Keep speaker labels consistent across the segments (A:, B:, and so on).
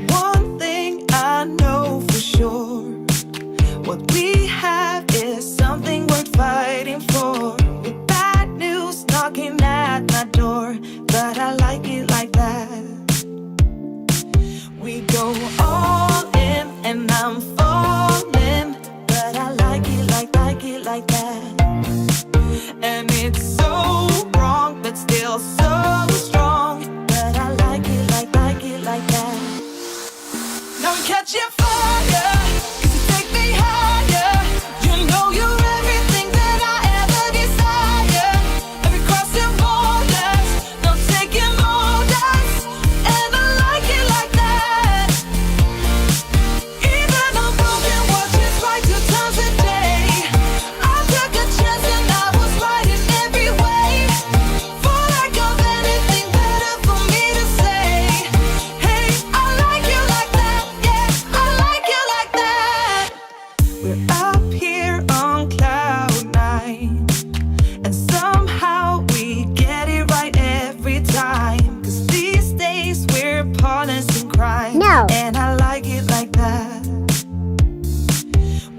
A: One thing I know for sure, what we have is something worth fighting for. With bad news knocking at my door, but I like it like that. We go all in and I'm falling, but I like it like that. And it's so wrong, but still so strong, but I like it like that. Now I'm catching fire, 'cause you take me higher. You know you're everything that I ever desire. Every crossing borders, no taking orders, and I like it like that. Even on broken watches, right 2 times a day. I took a chance and I was right in every way. For lack of anything better for me to say, hey, I like you like that, yeah, I like you like that. We're up here on cloud 9, and somehow we get it right every time. 'Cause these days we're partners in crime.
B: No.
A: And I like it like that.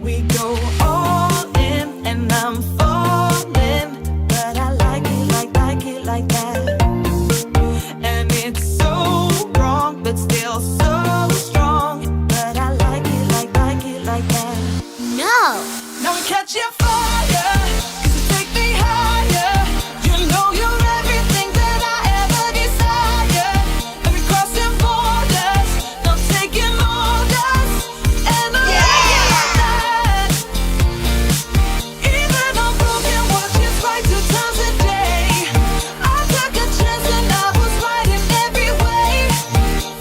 A: We go all in and I'm falling, but I like it like that. And it's so wrong, but still so strong, but I like it like that.
B: No.
A: Now I'm catching fire, 'cause you take me higher. You know you're everything that I ever desire. Every crossing borders, no taking orders, and I like it like that. Even on broken watches, right 2 times a day. I took a chance and I was right in every way.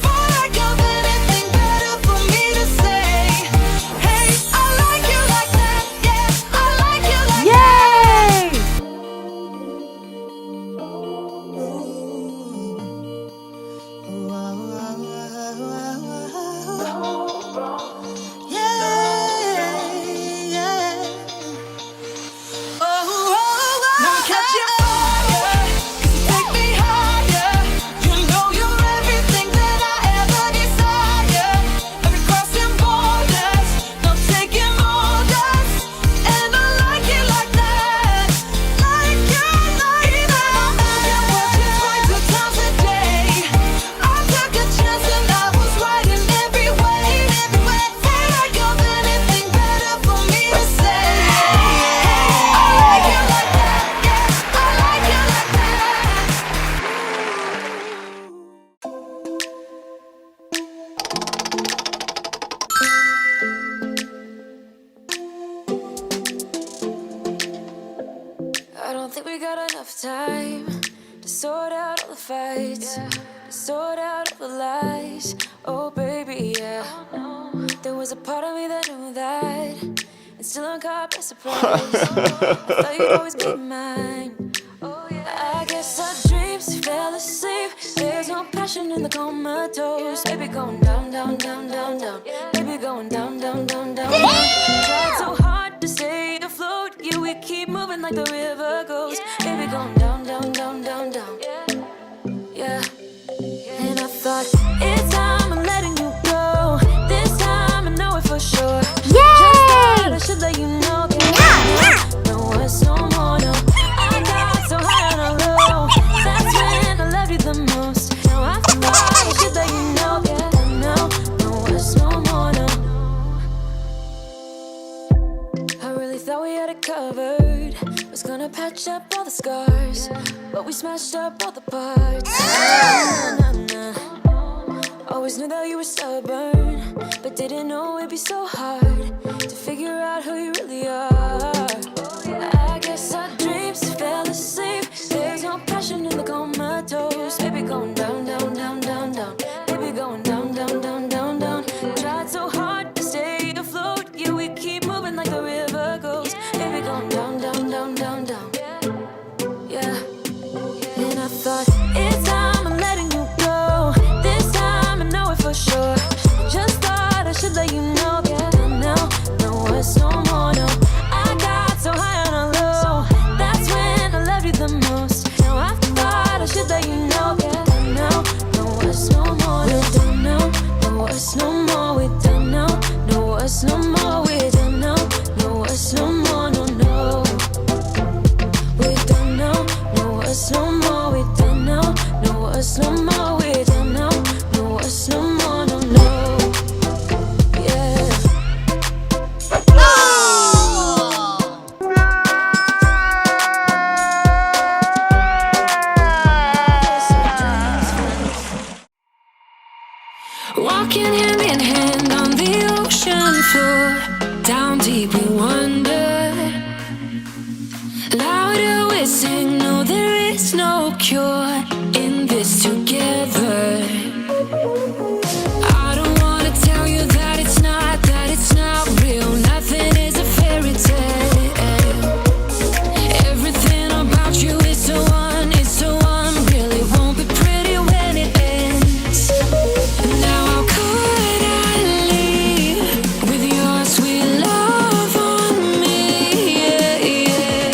A: For lack of anything better for me to say, hey, I like you like that, yeah, I like you like
B: Yay!
C: I don't think we got enough time to sort out all the fights, to sort out all the lies. Oh baby, yeah. There was a part of me that knew that, and still I'm caught by surprise. I thought you'd always be mine. Oh yeah. I guess our dreams fell asleep. There's no passion in the comatose. Baby going down, down, down, down, down. Baby going down, down, down, down, down. Tried so hard to stay afloat. Yeah, we keep moving like the river goes. Baby going down, down, down, down, down. Yeah. And I thought, it's time I'm letting you go. This time I know it for sure. Just thought I should let you know. No words no more, no. I got so high on a low. That's when I loved you the most. Now I thought I should let you know. No words no more, no. I really thought we had it covered. Was gonna patch up all the scars, but we smashed up all the parts. Nah, nah, nah. Always knew that you were stubborn, but didn't know it'd be so hard to figure out who you really are. I guess our dreams fell asleep. There's no passion in the comatose. Baby going down, down, down, down, down. Baby going down, down, down, down, down. Tried so hard to stay afloat. Yeah, we keep moving like the river goes. Baby going down, down, down, down, down. Yeah. And I thought, it's time I'm letting you go. This time I know it for sure. Just thought I should let you know. No words no more, no. I got so high on a low. That's when I loved you the most. Now I thought I should let you know. us no more, we done now. No us no more, we done now. No us no more, no, no. Yeah. Walking hand in hand on the ocean floor, down deep we wander. Louder we sing, no there is no cure in this together. I don't wanna tell you that it's not real. Nothing is a fairy tale. Everything about you is so unreal. It won't be pretty when it ends. Now how could I leave with your sweet love on me? Yeah, yeah.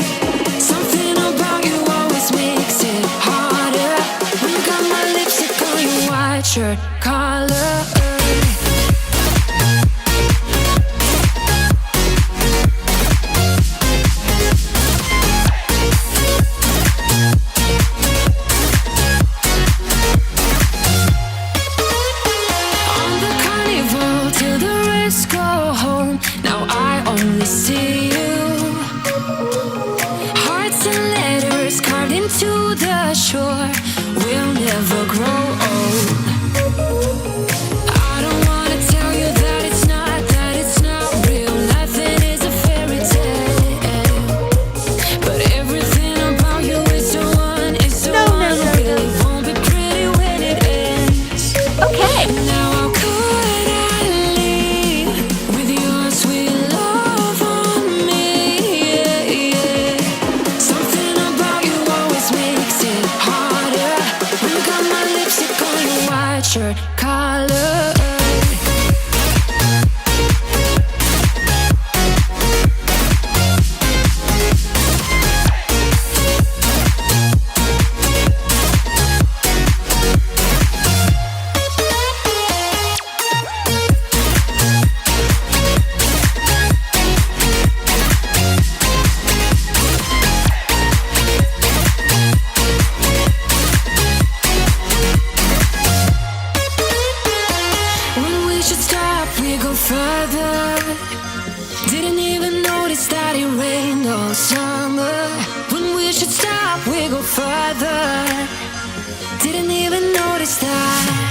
C: Something about you always makes it harder. When you got my lipstick on your white shirt collar. On the carnival till the rest go home. Now I only see you. Hearts and letters carved into the shore. We'll never grow old. I don't wanna tell you that it's not real. Nothing is a fairy tale. But everything about you is so unreal. It won't be pretty when it ends.
B: Okay.
C: Now how could I leave with your sweet love on me? Yeah, yeah. Something about you always makes it harder. When you got my lipstick on your white shirt collar. When we should stop, we go further. Didn't even notice that it rained all summer. When we should stop, we go further. Didn't even notice that.